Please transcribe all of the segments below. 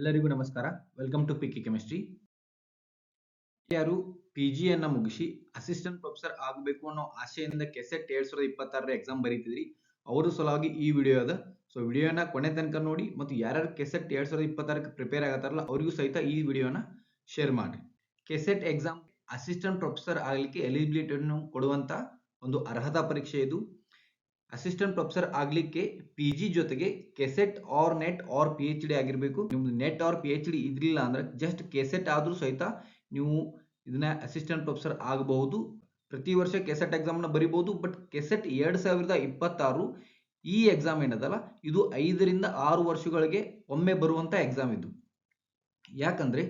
ಎಲ್ಲರಿಗೂ ನಮಸ್ಕಾರ. Welcome to picky chemistry. ಯಾರು PGಯನ್ನ ಮುಗಿಸಿ ಅಸಿಸ್ಟೆಂಟ್ ಪ್ರೊಫೆಸರ್ ಆಗಬೇಕು ಅನ್ನೋ ಆಸೆಯಿಂದ ಕೆಸೆಟ್ 2026 ಎಕ್ಸಾಮ್ ಬರೀತಿದ್ರಿ ಅವರು ಸಲುವಾಗಿ ಈ ವಿಡಿಯೋ ಅದ. ಸೊ ವಿಡಿಯೋನ ಕೊನೆ ತನಕ ನೋಡಿ ಮತ್ತು ಯಾರ್ಯಾರು ಕೆಸೆಟ್ 2026 ಪ್ರಿಪೇರ್ ಆಗತ್ತಾರಲ್ಲ ಅವರಿಗೂ ಸಹಿತ ಈ ವಿಡಿಯೋನ ಶೇರ್ ಮಾಡಿ. ಕೆಸೆಟ್ ಎಕ್ಸಾಮ್ ಅಸಿಸ್ಟೆಂಟ್ ಪ್ರೊಫೆಸರ್ ಆಗಲಿಕ್ಕೆ ಎಲಿಜಿಬಿಲಿಟಿಯನ್ನು ಕೊಡುವಂತ ಒಂದು ಅರ್ಹತಾ ಪರೀಕ್ಷೆ ಇದು. ಅಸಿಸ್ಟೆಂಟ್ ಪ್ರೊಫೆಸರ್ ಆಗ್ಲಿಕ್ಕೆ PG ಜೊತೆಗೆ KSET or NET or PhD ಆಗಿರ್ಬೇಕು. ನಿಮ್ದು ನೆಟ್ ಆರ್ PhD ಇದ್ರಿಲ್ಲ ಅಂದ್ರೆ ಜಸ್ಟ್ ಕೆಸೆಟ್ ಆದ್ರೂ ಸಹಿತ ನೀವು ಇದನ್ನ ಅಸಿಸ್ಟೆಂಟ್ ಪ್ರೊಫೆಸರ್ ಆಗಬಹುದು. ಪ್ರತಿ ವರ್ಷ ಕೆಸೆಟ್ ಎಕ್ಸಾಮ್ ನ ಬರೀಬಹುದು. ಬಟ್ ಕೆಸೆಟ್ 2026 ಈ ಎಕ್ಸಾಮ್ ಏನದಲ್ಲ ಇದು 5 ರಿಂದ 6 ವರ್ಷಗಳಿಗೆ ಒಮ್ಮೆ ಬರುವಂತ ಎಕ್ಸಾಮ್ ಇದು. ಯಾಕಂದ್ರೆ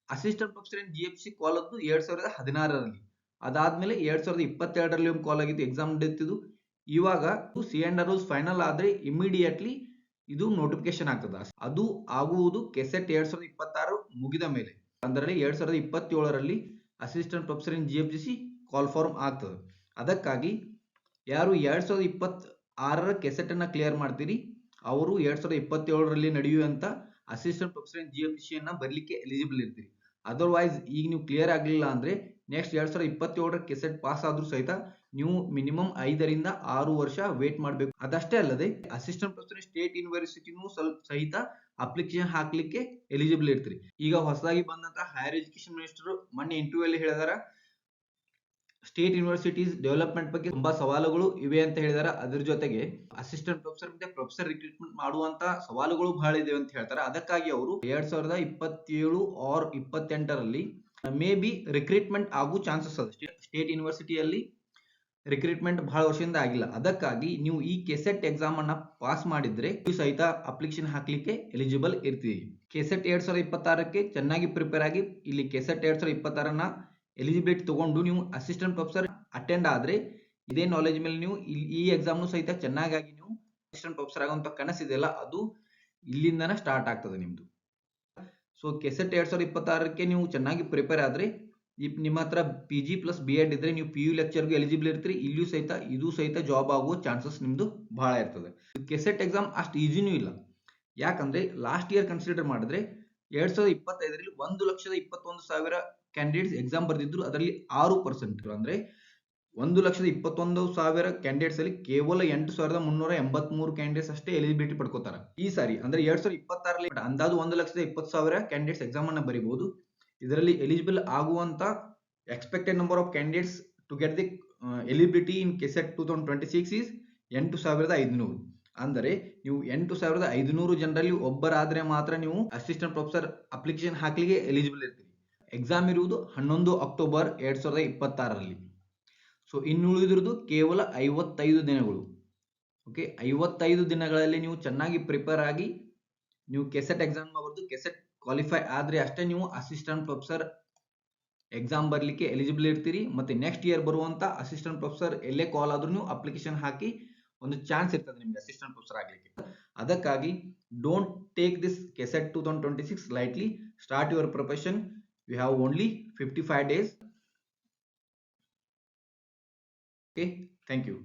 ಅಸಿಸ್ಟೆಂಟ್ ಪ್ರೊಫೆಸರ್ ಇನ್ GFC ಕಾಲ್ ಆದ್ದು 2016ರಲ್ಲಿ. ಅದಾದ್ಮೇಲೆ 2022ರಲ್ಲಿ ಒಂದು ಕಾಲ್ ಆಗಿತ್ತು, ಎಕ್ಸಾಮ್ ನಡೆಯುತ್ತಿದ್ದು. ಇವಾಗ C&R ಫೈನಲ್ ಆದ್ರೆ ಇಮಿಡಿಯೇಟ್ಲಿ ಇದು ನೋಟಿಫಿಕೇಶನ್ ಆಗ್ತದ. ಅದು ಆಗುವುದು ಕೆಸೆಟ್ 2026 ಮುಗಿದ ಮೇಲೆ, ಅಂದ್ರೆ 2027ರಲ್ಲಿ assistant professor in GFC call form ಆಗ್ತದೆ. ಅದಕ್ಕಾಗಿ ಯಾರು 2026ರ ಕೆಸೆಟ್ ಅನ್ನ ಕ್ಲಿಯರ್ ಮಾಡ್ತೀರಿ ಅವರು 2027ರಲ್ಲಿ ನಡೆಯುವಂತ ಅಸಿಸ್ಟೆಂಟ್ ಪ್ರೊಫೆಸರ್ ಇನ್ GFC ಅನ್ನ ಬರ್ಲಿಕ್ಕೆ ಎಲಿಜಿಬಲ್ ಇರ್ತೀರಿ. ಅದರ್ವೈಸ್ ಈಗ ನೀವು ಕ್ಲಿಯರ್ ಆಗಲಿಲ್ಲ ಅಂದ್ರೆ ನೆಕ್ಸ್ಟ್ 2027ರ ಕೆಸೆಟ್ ಪಾಸ್ ಆದ್ರೂ ಸಹಿತ ನೀವು ಮಿನಿಮಮ್ 5 ರಿಂದ 6 ವರ್ಷ ವೇಟ್ ಮಾಡಬೇಕು. ಅದಷ್ಟೇ ಅಲ್ಲದೆ ಅಸಿಸ್ಟೆಂಟ್ ಪ್ರೊಫೆಸರ್ ಸ್ಟೇಟ್ ಯೂನಿವರ್ಸಿಟಿನೂ ಸಹಿತ ಅಪ್ಲಿಕೇಶನ್ ಹಾಕ್ಲಿಕ್ಕೆ ಎಲಿಜಿಬಲ್ ಇರ್ತೀರಿ. ಈಗ ಹೊಸದಾಗಿ ಬಂದಂತ ಹೈಯರ್ ಎಜುಕೇಶನ್ ಮಿನಿಸ್ಟರ್ ಮೊನ್ನೆ ಇಂಟರ್ವ್ಯೂ ಅಲ್ಲಿ ಹೇಳಿದಾರ ಸ್ಟೇಟ್ ಯೂನಿವರ್ಸಿಟೀಸ್ ಡೆವಲಪ್ಮೆಂಟ್ ಬಗ್ಗೆ ತುಂಬಾ ಸವಾಲುಗಳು ಇವೆ ಅಂತ ಹೇಳಿದಾರೆ. ಅದ್ರ ಜೊತೆಗೆ ಅಸಿಸ್ಟೆಂಟ್ ಪ್ರೊಫೆಸರ್ ಮತ್ತೆ ಪ್ರೊಫೆಸರ್ ರಿಕ್ರೂಟ್ಮೆಂಟ್ ಮಾಡುವಂತ ಸವಾಲುಗಳು ಬಹಳ ಇದೆ ಅಂತ ಹೇಳ್ತಾರೆ. ಅದಕ್ಕಾಗಿ ಅವರು 2027 ಆರ್ 28ರಲ್ಲಿ ಮೇ ಬಿ ರಿಕ್ರೂಟ್ಮೆಂಟ್ ಆಗೋ ಚಾನ್ಸಸ್ ಅದ. ಸ್ಟೇಟ್ ಯೂನಿವರ್ಸಿಟಿಯಲ್ಲಿ ರಿಕ್ರೂಟ್ಮೆಂಟ್ ಬಹಳ ವರ್ಷದಿಂದ ಆಗಿಲ್ಲ. ಅದಕ್ಕಾಗಿ ನೀವು ಈ ಕೆಸೆಟ್ ಎಕ್ಸಾಮ್ ಅನ್ನ ಪಾಸ್ ಮಾಡಿದ್ರೆ ನೀವು ಸಹಿತ ಅಪ್ಲಿಕೇಶನ್ ಹಾಕ್ಲಿಕ್ಕೆ ಎಲಿಜಿಬಲ್ ಇರ್ತೀವಿ. ಕೆಸೆಟ್ 2026ಕ್ಕೆ ಚೆನ್ನಾಗಿ ಪ್ರಿಪೇರ್ ಆಗಿ ಇಲ್ಲಿ ಕೆಸೆಟ್ 2026ನ ಎಲಿಜಿಬಿಲಿಟಿ ತಗೊಂಡು ನೀವು ಅಸಿಸ್ಟೆಂಟ್ ಪ್ರೊಫೆಸರ್ ಅಟೆಂಡ್ ಆದ್ರೆ ಇದೇ ನಾಲೆಜ್ ಮೇಲೆ ನೀವು ಈ ಎಕ್ಸಾಮ್ ಸಹಿತ ಚೆನ್ನಾಗಿ ನೀವು ಅಸಿಸ್ಟೆಂಟ್ ಪ್ರೊಫೆಸರ್ ಆಗುವಂತ ಕನಸಿದೆಯಲ್ಲ ಅದು ಇಲ್ಲಿಂದನೇ ಸ್ಟಾರ್ಟ್ ಆಗ್ತದೆ ನಿಮ್ದು. ಸೊ ಕೆಸೆಟ್ 2026ಕ್ಕೆ ನೀವು ಚೆನ್ನಾಗಿ ಪ್ರಿಪೇರ್ ಆದ್ರೆ ನಿಮ್ಮ ಹತ್ರ PG ಪ್ಲಸ್ B.Ed ಇದ್ರೆ ನೀವು PU ಲೆಕ್ಚರ್ಗೂ ಎಲಿಜಿಬಲ್ ಇರ್ತೀರಿ. ಇಲ್ಲೂ ಸಹಿತ ಇದು ಸಹಿತ ಜಾಬ್ ಆಗುವ ಚಾನ್ಸಸ್ ನಿಮ್ದು ಬಹಳ ಇರ್ತದೆ. ಕೆಸೆಟ್ ಎಕ್ಸಾಮ್ ಅಷ್ಟು ಈಸಿನೂ ಇಲ್ಲ. ಯಾಕಂದ್ರೆ ಲಾಸ್ಟ್ ಇಯರ್ ಕನ್ಸಿಡರ್ ಮಾಡಿದ್ರೆ 2025ರಲ್ಲಿ 1,21,000 ಕ್ಯಾಂಡಿಡೇಟ್ಸ್ ಎಕ್ಸಾಮ್ ಬರ್ದಿದ್ರು. ಅದರಲ್ಲಿ 6% ಅಂದ್ರೆ 1,21,000 ಕ್ಯಾಂಡಿಡೇಟ್ಸ್ ಅಲ್ಲಿ ಕೇವಲ 8,383 ಕ್ಯಾಂಡಿಡೇಟ್ಸ್ ಅಷ್ಟೇ ಎಲಿಜಿಬಿಲಿಟಿ ಪಡ್ಕೋತಾರ. ಈ ಸಾರಿ ಅಂದ್ರೆ 2026ರಲ್ಲಿ ಅಂದಾಜು 1,20,000 ಕ್ಯಾಂಡಿಡೇಟ್ಸ್ ಎಕ್ಸಾಮ್ ಅನ್ನ ಬರೀಬಹುದು. ಇದರಲ್ಲಿ ಎಲಿಜಿಬಲ್ ಆಗುವಂತ expected number of candidates to get the eligibility in KSET 2026 is 8,500. ಅಂದರೆ ನೀವು 8,500 ಜನರಲ್ಲಿ ಒಬ್ಬರಾದ್ರೆ ಮಾತ್ರ ನೀವು ಅಸಿಸ್ಟೆಂಟ್ ಪ್ರೊಫೆಸರ್ ಅಪ್ಲಿಕೇಶನ್ ಹಾಕ್ಲಿಕ್ಕೆ ಎಲಿಜಿಬಲ್ ಇರ್ತೀರಿ. ಎಕ್ಸಾಮ್ ಇರುವುದು 11 ಅಕ್ಟೋಬರ್ 2026ರಲ್ಲಿ. ಸೊ ಇನ್ನುಳಿದಿರುವುದು ಕೇವಲ 55 ದಿನಗಳು. ಓಕೆ, 55 ದಿನಗಳಲ್ಲಿ ನೀವು ಚೆನ್ನಾಗಿ ಪ್ರಿಪೇರ್ ಆಗಿ ನೀವು ಕೆಸೆಟ್ ಎಕ್ಸಾಮ್ ಬರೆದು ಕೆಸೆಟ್ ಕ್ವಾಲಿಫೈ ಆದ್ರೆ ಅಷ್ಟೇ ನೀವು ಅಸಿಸ್ಟೆಂಟ್ ಪ್ರೊಫೆಸರ್ ಎಕ್ಸಾಮ್ ಬರ್ಲಿಕ್ಕೆ ಎಲಿಜಿಬಲ್ ಇರ್ತೀರಿ. ಮತ್ತೆ ನೆಕ್ಸ್ಟ್ ಇಯರ್ ಬರುವಂತ ಅಸಿಸ್ಟೆಂಟ್ ಪ್ರೊಫೆಸರ್ ಎಲ್ಲೇ ಕಾಲ್ ಆದ್ರೂ ನೀವು ಅಪ್ಲಿಕೇಶನ್ ಹಾಕಿ ಒಂದು ಚಾನ್ಸ್ ಇರ್ತದೆ ನಿಮ್ಗೆ ಅಸಿಸ್ಟೆಂಟ್ ಪ್ರೊಫೆಸರ್ ಆಗ್ಲಿಕ್ಕೆ. ಅದಕ್ಕಾಗಿ don't take this KSET 2026 lightly. Start your preparation. You have only 55 days. Okay, thank you.